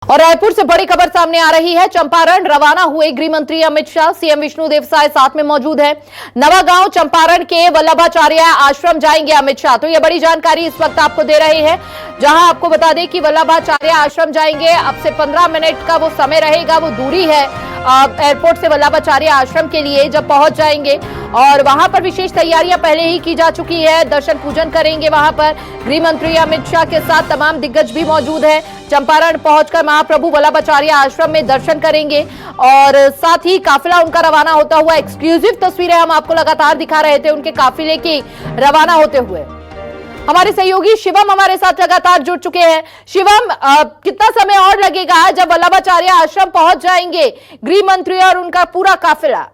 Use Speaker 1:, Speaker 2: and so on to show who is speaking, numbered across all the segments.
Speaker 1: और रायपुर से बड़ी खबर सामने आ रही है। चंपारण रवाना हुए गृह मंत्री अमित शाह, सीएम विष्णुदेव साय साथ में मौजूद है। नवागांव चंपारण के वल्लभाचार्य आश्रम जाएंगे अमित शाह। तो यह बड़ी जानकारी इस वक्त आपको दे रहे हैं, जहां आपको बता दें कि वल्लभाचार्य आश्रम जाएंगे। अब से 15 मिनट का वो समय रहेगा, वो दूरी है एयरपोर्ट से वल्लभाचार्य आश्रम के लिए। जब पहुंच जाएंगे और वहां पर विशेष तैयारियां पहले ही की जा चुकी है, दर्शन पूजन करेंगे। वहां पर गृह मंत्री अमित शाह के साथ तमाम दिग्गज भी मौजूद हैं। चंपारण पहुंचकर महाप्रभु वल्लभाचार्य आश्रम में दर्शन करेंगे और साथ ही काफिला उनका रवाना होता हुआ। एक्सक्लूसिव तस्वीरें हम आपको लगातार दिखा रहे थे उनके काफिले की रवाना होते हुए। हमारे सहयोगी शिवम हमारे साथ लगातार जुड़ चुके हैं। शिवम, कितना समय और लगेगा जब वल्लभाचार्य आश्रम पहुंच जाएंगे गृह मंत्री और उनका पूरा काफिला?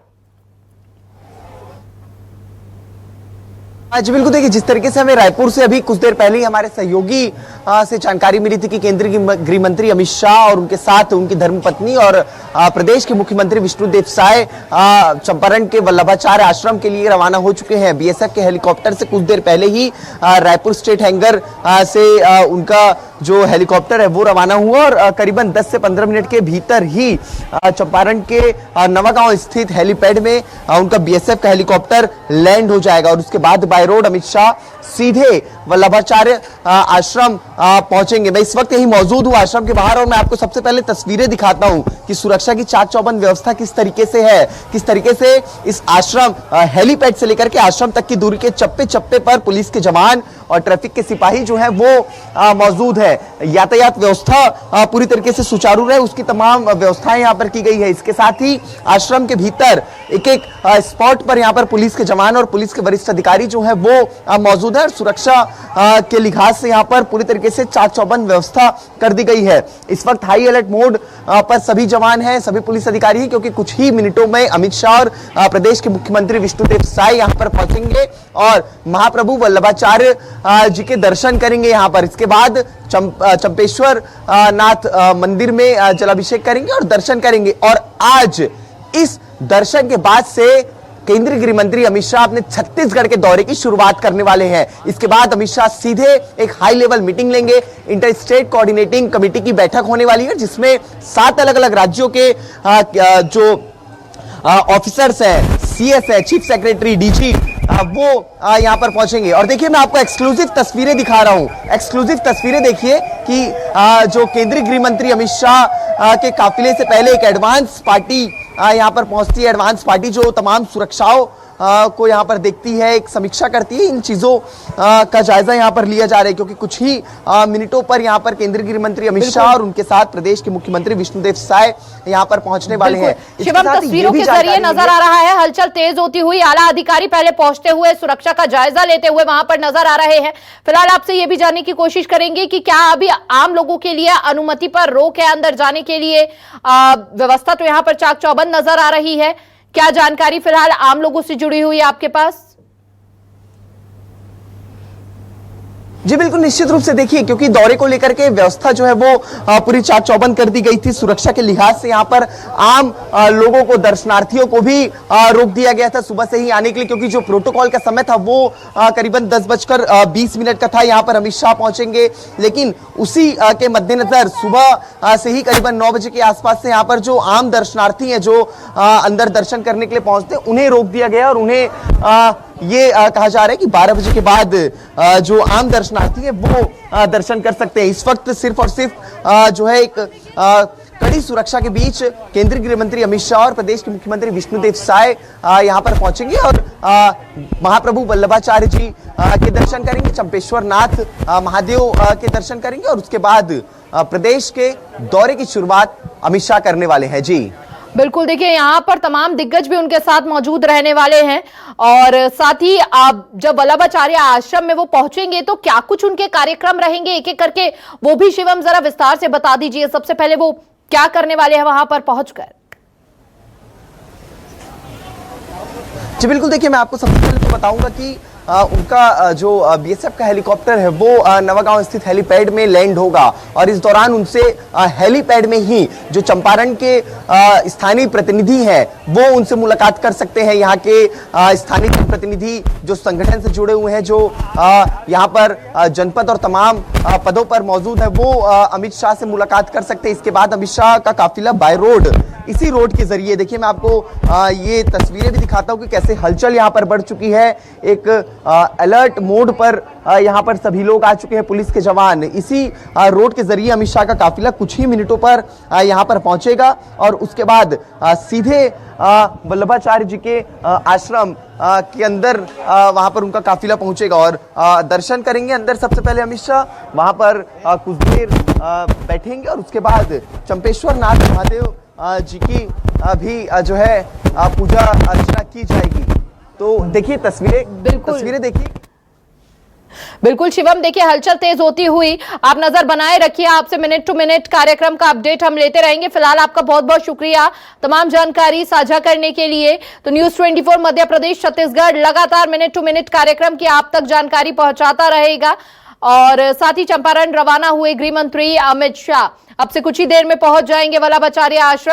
Speaker 2: जी बिल्कुल, देखिए जिस तरीके से हमें रायपुर से अभी कुछ देर पहले ही हमारे सहयोगी से जानकारी मिली थी कि केंद्रीय गृह मंत्री अमित शाह और उनके साथ उनकी धर्मपत्नी और प्रदेश के मुख्यमंत्री विष्णुदेव साय चंपारण के वल्लभाचार्य आश्रम के लिए रवाना हो चुके हैं। बीएसएफ के हेलीकॉप्टर से कुछ देर पहले ही रायपुर स्टेट हैंगर से उनका जो हेलीकॉप्टर है वो रवाना हुआ और करीबन 10 से 15 मिनट के भीतर ही चंपारण के नवागांव स्थित हेलीपैड में उनका बीएसएफ का हेलीकॉप्टर लैंड हो जाएगा और उसके बाद बाय रोड अमित शाह सीधे वल्लभाचार्य आश्रम पहुंचेंगे। मैं इस वक्त यही मौजूद हूं आश्रम के बाहर और मैं आपको सबसे पहले तस्वीरें दिखाता हूं कि सुरक्षा की चाक चौबंद व्यवस्था किस तरीके से है, किस तरीके से इस आश्रम हेलीपैड से लेकर के आश्रम तक की दूरी के चप्पे चप्पे पर पुलिस के जवान और ट्रैफिक के सिपाही जो है वो मौजूद है। यातायात व्यवस्था पूरी तरीके से सुचारू रहे उसकी तमाम व्यवस्थाएं यहां पर की गई है। इसके साथ ही आश्रम के भीतर एक एक स्पॉट पर यहां पर पुलिस के जवान और पुलिस के वरिष्ठ अधिकारी जो है वो मौजूद है। सुरक्षा के लिहाज से यहां पर पूरी तरीके से चाक चौबंद व्यवस्था कर दी गई है। इस वक्त हाई अलर्ट मोड पर सभी जवान हैं, सभी पुलिस अधिकारी हैं, क्योंकि कुछ ही मिनटों में अमित शाह और प्रदेश के मुख्यमंत्री विष्णुदेव साय यहां पर पहुंचेंगे और महाप्रभु वल्लभाचार्य जी के दर्शन करेंगे यहां पर। इसके बाद चंपेश्वर नाथ मंदिर में जलाभिषेक करेंगे और दर्शन करेंगे। और आज इस दर्शन के बाद से केंद्रीय गृह मंत्री अमित शाह अपने छत्तीसगढ़ के दौरे की शुरुआत करने वाले हैं। इसके बाद अमित शाह सीधे एक हाई लेवल मीटिंग लेंगे। इंटर स्टेट कोऑर्डिनेटिंग कमेटी की बैठक होने वाली है जिसमें 7 अलग अलग राज्यों के जो ऑफिसर्स हैं, सीएस है, चीफ सेक्रेटरी, डीजी, वो यहां पर पहुंचेंगे। और देखिए मैं आपको एक्सक्लूसिव तस्वीरें दिखा रहा हूं। एक्सक्लूसिव तस्वीरें देखिए कि जो केंद्रीय गृह मंत्री अमित शाह के काफिले से पहले एक एडवांस पार्टी यहां पर पहुंचती है। एडवांस पार्टी जो तमाम सुरक्षाओं को यहां पर देखती है, एक समीक्षा करती है। इन चीजों का जायजा यहां पर लिया जा रहा है क्योंकि कुछ ही मिनटों पर यहां पर केंद्रीय गृह मंत्री अमित शाह और उनके साथ प्रदेश के मुख्यमंत्री विष्णुदेव साय यहां पर पहुंचने वाले हैं।
Speaker 1: शिवम, तस्वीरों के जरिए नजर आ रहा है हलचल तेज होती हुई। आला अधिकारी पहले पहुंचते हुए सुरक्षा का जायजा लेते हुए वहां पर नजर आ रहे हैं। फिलहाल आपसे यह भी जानने की कोशिश करेंगे कि क्या अभी आम लोगों के लिए अनुमति पर रोक है अंदर जाने के लिए? व्यवस्था तो यहां पर चाक चौबंद नजर आ रही है। क्या जानकारी फिलहाल आम लोगों से जुड़ी हुई है आपके पास?
Speaker 2: जी बिल्कुल, निश्चित रूप से देखिए क्योंकि दौरे को लेकर के व्यवस्था जो है वो पूरी चाक चौबंद कर दी गई थी। सुरक्षा के लिहाज से यहाँ पर आम लोगों को, दर्शनार्थियों को भी रोक दिया गया था सुबह से ही आने के लिए, क्योंकि जो प्रोटोकॉल का समय था वो करीबन 10:20 का था। यहाँ पर अमित शाह पहुंचेंगे, लेकिन उसी के मद्देनजर सुबह से ही करीबन 9 बजे के आसपास से यहाँ पर जो आम दर्शनार्थी हैं जो अंदर दर्शन करने के लिए पहुंचते, उन्हें रोक दिया गया और उन्हें ये कहा जा रहा है कि 12 बजे के बाद जो आम दर्शनार्थी है वो दर्शन कर सकते हैं। इस वक्त सिर्फ और सिर्फ जो है एक कड़ी सुरक्षा के बीच केंद्रीय गृह मंत्री अमित शाह और प्रदेश के मुख्यमंत्री विष्णुदेव साय यहां पर पहुंचेंगे और महाप्रभु वल्लभाचार्य जी के दर्शन करेंगे, चंपेश्वर नाथ महादेव के दर्शन करेंगे और उसके बाद प्रदेश के दौरे की शुरुआत अमित शाह करने वाले हैं। जी
Speaker 1: बिल्कुल, देखिए यहाँ पर तमाम दिग्गज भी उनके साथ मौजूद रहने वाले हैं और साथ ही आप जब वल्लभाचार्य आश्रम में वो पहुंचेंगे तो क्या कुछ उनके कार्यक्रम रहेंगे एक एक करके, वो भी शिवम जरा विस्तार से बता दीजिए। सबसे पहले वो क्या करने वाले हैं वहां पर पहुंचकर?
Speaker 2: जी बिल्कुल, देखिए मैं आपको सबसे पहले तो बताऊंगा कि उनका जो बीएसएफ का हेलीकॉप्टर है वो नवागांव स्थित हेलीपैड में लैंड होगा और इस दौरान उनसे हेलीपैड में ही जो चंपारण के स्थानीय प्रतिनिधि हैं वो उनसे मुलाकात कर सकते हैं। यहाँ के स्थानीय जनप्रतिनिधि जो संगठन से जुड़े हुए हैं, जो यहाँ पर जनपद और तमाम पदों पर मौजूद है, वो अमित शाह से मुलाकात कर सकते हैं। इसके बाद अमित शाह का काफिला बाय रोड, इसी रोड के जरिए, देखिए मैं आपको ये तस्वीरें भी दिखाता हूं कि कैसे हलचल यहाँ पर बढ़ चुकी है। एक अलर्ट मोड पर यहाँ पर सभी लोग आ चुके हैं, पुलिस के जवान। इसी रोड के जरिए अमित शाह का काफिला कुछ ही मिनटों पर यहाँ पर पहुंचेगा और उसके बाद सीधे वल्लभाचार्य जी के आश्रम के अंदर वहां पर उनका काफिला पहुंचेगा और दर्शन करेंगे अंदर। सबसे पहले अमित शाह वहां पर कुछ देर बैठेंगे और उसके बाद चंपेश्वर नाथ महादेव जी की भी जो है पूजा अर्चना की जाएगी। तो देखिए तस्वीरें देखिए।
Speaker 1: बिल्कुल शिवम, देखिए हलचल तेज होती हुई आप नजर बनाए रखिए। आपसे मिनट टू मिनट कार्यक्रम का अपडेट हम लेते रहेंगे। फिलहाल आपका बहुत बहुत शुक्रिया तमाम जानकारी साझा करने के लिए। तो न्यूज़ 24 मध्य प्रदेश छत्तीसगढ़ लगातार मिनट टू मिनट कार्यक्रम की आप तक जानकारी पहुंचाता रहेगा। और साथ ही चंपारण रवाना हुए गृह मंत्री अमित शाह अब से कुछ ही देर में पहुंच जाएंगे वल्लभाचार्य आश्रम।